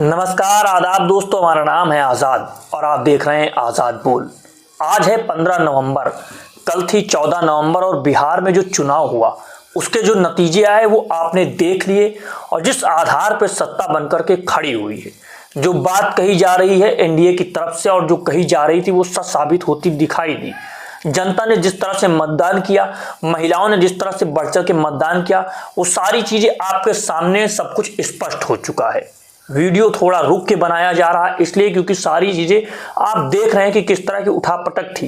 नमस्कार आदाब दोस्तों, हमारा नाम है आज़ाद और आप देख रहे हैं आज़ाद बोल। आज है 15 नवंबर, कल थी 14 नवंबर और बिहार में जो चुनाव हुआ उसके जो नतीजे आए वो आपने देख लिए और जिस आधार पर सत्ता बनकर के खड़ी हुई है, जो बात कही जा रही है एनडीए की तरफ से और जो कही जा रही थी वो सच साबित होती दिखाई दी। जनता ने जिस तरह से मतदान किया, महिलाओं ने जिस तरह से बढ़ चढ़ के मतदान किया, वो सारी चीजें आपके सामने सब कुछ स्पष्ट हो चुका है। वीडियो थोड़ा रुक के बनाया जा रहा है इसलिए क्योंकि सारी चीजें आप देख रहे हैं कि किस तरह की उठापटक थी।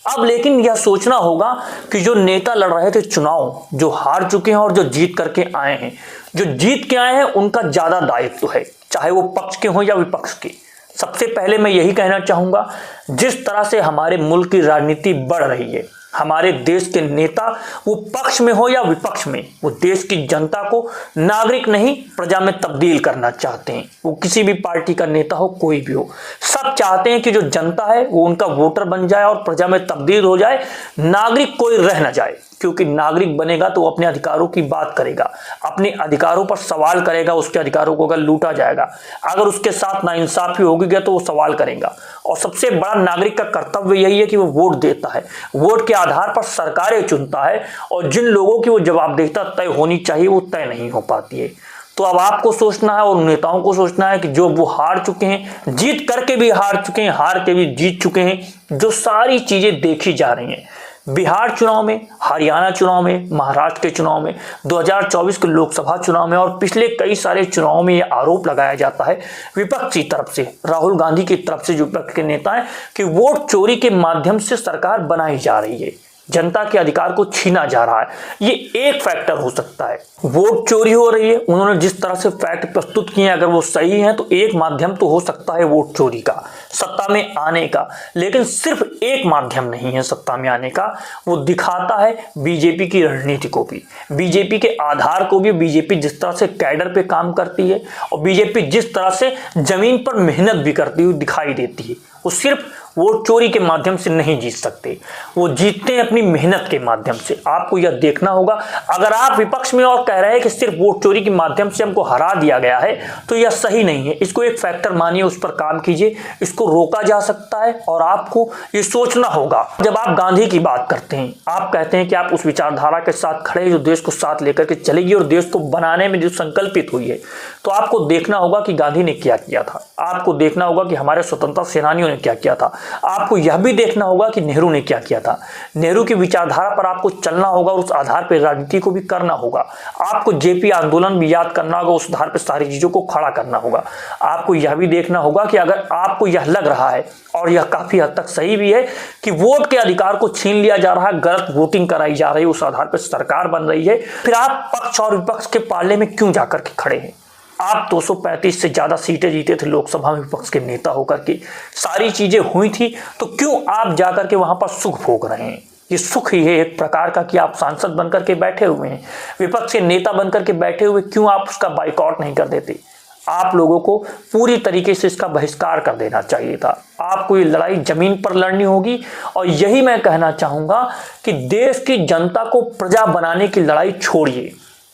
अब लेकिन यह सोचना होगा कि जो नेता लड़ रहे थे चुनाव, जो हार चुके हैं और जो जीत करके आए हैं, जो जीत के आए हैं उनका ज्यादा दायित्व है, चाहे वो पक्ष के हों या विपक्ष के। सबसे पहले मैं यही कहना चाहूंगा, जिस तरह से हमारे मुल्क की राजनीति बढ़ रही है, हमारे देश के नेता वो पक्ष में हो या विपक्ष में, वो देश की जनता को नागरिक नहीं प्रजा में तब्दील करना चाहते हैं। वो किसी भी पार्टी का नेता हो, कोई भी हो, सब चाहते हैं कि जो जनता है वो उनका वोटर बन जाए और प्रजा में तब्दील हो जाए, नागरिक कोई रह ना जाए। क्योंकि नागरिक बनेगा तो वो अपने अधिकारों की बात करेगा, अपने अधिकारों पर सवाल करेगा। उसके अधिकारों को अगर लूटा जाएगा, अगर उसके साथ नाइंसाफी होगी तो वो सवाल करेगा। और सबसे बड़ा नागरिक का कर्तव्य यही है कि वो वोट देता है, वोट के आधार पर सरकारें चुनता है और जिन लोगों की वो जवाबदेहिता तय होनी चाहिए वो तय नहीं हो पाती है। तो अब आपको सोचना है और नेताओं को सोचना है कि जो वो हार चुके हैं, जीत करके भी हार चुके हैं, हार के भी जीत चुके हैं, जो सारी चीजें देखी जा रही हैं बिहार चुनाव में, हरियाणा चुनाव में, महाराष्ट्र के चुनाव में, 2024 के लोकसभा चुनाव में और पिछले कई सारे चुनावों में यह आरोप लगाया जाता है विपक्षी तरफ से, राहुल गांधी की तरफ से, जो विपक्ष के नेता हैं, कि वोट चोरी के माध्यम से सरकार बनाई जा रही है, जनता के अधिकार को छीना जा रहा है। ये एक फैक्टर हो सकता है, वोट चोरी हो रही है। उन्होंने जिस तरह से फैक्ट प्रस्तुत किए हैं, अगर वो सही हैं तो एक माध्यम तो हो सकता है वोट चोरी का, सत्ता में आने का, लेकिन सिर्फ एक माध्यम नहीं है सत्ता में आने का। वो दिखाता है बीजेपी की रणनीति को भी, बीजेपी के आधार को भी, बीजेपी जिस तरह से कैडर पे काम करती है और बीजेपी जिस तरह से जमीन पर मेहनत भी करती हुई दिखाई देती है। वो सिर्फ वोट चोरी के माध्यम से नहीं जीत सकते, वो जीतते हैं अपनी मेहनत के माध्यम से। आपको यह देखना होगा, अगर आप विपक्ष में और कह रहे हैं कि सिर्फ वोट चोरी के माध्यम से हमको हरा दिया गया है तो यह सही नहीं है। इसको एक फैक्टर मानिए, उस पर काम कीजिए, इसको रोका जा सकता है। और आपको ये सोचना होगा, जब आप गांधी की बात करते हैं, आप कहते हैं कि आप उस विचारधारा के साथ खड़े जो देश को साथ लेकर के चलेगी और देश को बनाने में जो संकल्पित हुई है, तो आपको देखना होगा कि गांधी ने क्या किया था, आपको देखना होगा कि हमारे स्वतंत्रता सेनानियों ने क्या किया था, आपको यह भी देखना होगा कि नेहरू ने क्या किया था। नेहरू की विचारधारा पर आपको चलना होगा और उस आधार पर राजनीति को भी करना होगा। आपको जेपी आंदोलन भी याद करना होगा, उस आधार पर सारी चीजों को खड़ा करना होगा। आपको यह भी देखना होगा कि अगर आपको यह लग रहा है, और यह काफी हद तक सही भी है, कि वोट के अधिकार को छीन लिया जा रहा है, गलत वोटिंग कराई जा रही है, उस आधार पर सरकार बन रही है, फिर आप पक्ष और विपक्ष के पाले में क्यों जाकर के खड़े हैं? आप 235 से ज्यादा सीटें जीते थे लोकसभा में विपक्ष के नेता होकर के, सारी चीजें हुई थी, तो क्यों आप जाकर के वहां पर सुख भोग रहे हैं? ये सुख ही है एक प्रकार का कि आप सांसद बनकर के बैठे हुए हैं, विपक्ष के नेता बनकर के बैठे हुए, क्यों आप उसका बाइकआउट नहीं कर देते? आप लोगों को पूरी तरीके से इसका बहिष्कार कर देना चाहिए था। आपको ये लड़ाई जमीन पर लड़नी होगी और यही मैं कहना चाहूंगा कि देश की जनता को प्रजा बनाने की लड़ाई छोड़िए।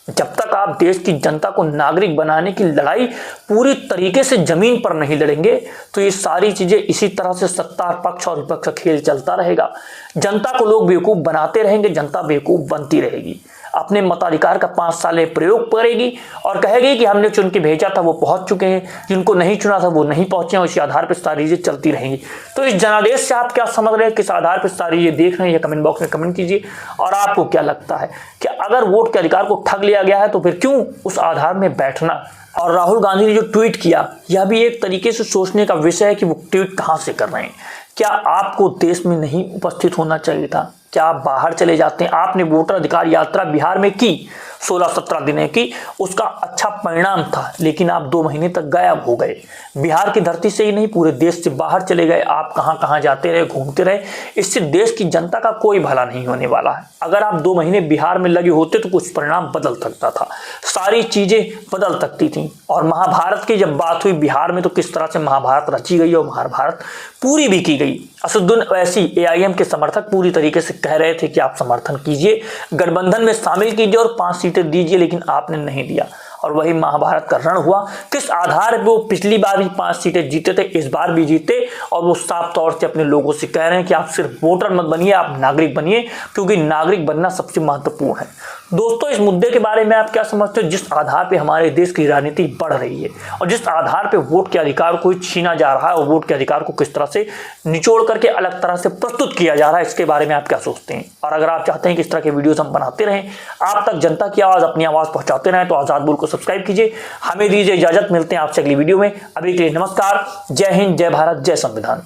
जब तक आप देश की जनता को नागरिक बनाने की लड़ाई पूरी तरीके से जमीन पर नहीं लड़ेंगे तो ये सारी चीजें इसी तरह से सत्ता पक्ष और विपक्ष का खेल चलता रहेगा। जनता को लोग बेवकूफ बनाते रहेंगे, जनता बेवकूफ बनती रहेगी, अपने मताधिकार का 5 साल में प्रयोग करेगी और कहेगी कि हमने चुन के भेजा था वो पहुंच चुके हैं, जिनको नहीं चुना था वो नहीं पहुंचे, और इसी आधार पर सारी चीजें चलती रहेंगी। तो इस जनादेश से आप क्या समझ रहे हैं, किस आधार पर सारी चीजें देख रहे हैं, कमेंट बॉक्स में कमेंट कीजिए। और आपको क्या लगता है कि अगर वोट के अधिकार को ठग लिया गया है तो फिर क्यों उस आधार में बैठना? और राहुल गांधी ने जो ट्वीट किया, यह भी एक तरीके से सोचने का विषय है कि वो ट्वीट कहां से कर रहे हैं। क्या आपको देश में नहीं उपस्थित होना चाहिए था? क्या आप बाहर चले जाते हैं? आपने वोटर अधिकार यात्रा बिहार में की, 16-17 दिन की, उसका अच्छा परिणाम था, लेकिन आप 2 महीने तक गायब हो गए। बिहार की धरती से ही नहीं, पूरे देश से बाहर चले गए। आप कहां कहां जाते रहे, घूमते रहे। इससे देश की जनता का कोई भला नहीं होने वाला है। अगर आप 2 महीने बिहार में लगे होते तो कुछ परिणाम बदल सकता था, सारी चीजें बदल सकती थी। और महाभारत की जब बात हुई बिहार में, तो किस तरह से महाभारत रची गई और महाभारत पूरी भी की गई। असदुद्दीन ओवैसी एआईएम के समर्थक पूरी तरीके से कह रहे थे कि आप समर्थन कीजिए, गठबंधन में शामिल कीजिए और 5 सीटें दीजिए, लेकिन आपने नहीं दिया। और वही महाभारत का रण हुआ। किस आधार पे वो पिछली बार भी 5 सीटें जीते थे, इस बार भी जीते, और वो साफ तौर से अपने लोगों से कह रहे हैं कि आप सिर्फ वोटर मत बनिए, आप नागरिक बनिए, क्योंकि नागरिक बनना सबसे महत्वपूर्ण है। दोस्तों, इस मुद्दे के बारे में आप क्या समझते हो? जिस आधार पे हमारे देश की राजनीति बढ़ रही है और जिस आधार पे वोट के अधिकार को छीना जा रहा है और वोट के अधिकार को किस तरह से निचोड़ करके अलग तरह से प्रस्तुत किया जा रहा है, इसके बारे में आप क्या सोचते हैं? और अगर आप चाहते हैं कि इस तरह के वीडियोस हम बनाते रहें, आप तक जनता की आवाज, अपनी आवाज पहुंचाते रहें, तो आजाद बोल को सब्सक्राइब कीजिए। हमें दीजिए इजाजत, मिलते हैं आपसे अगली वीडियो में। अभी के लिए नमस्कार, जय हिंद, जय भारत, जय संविधान।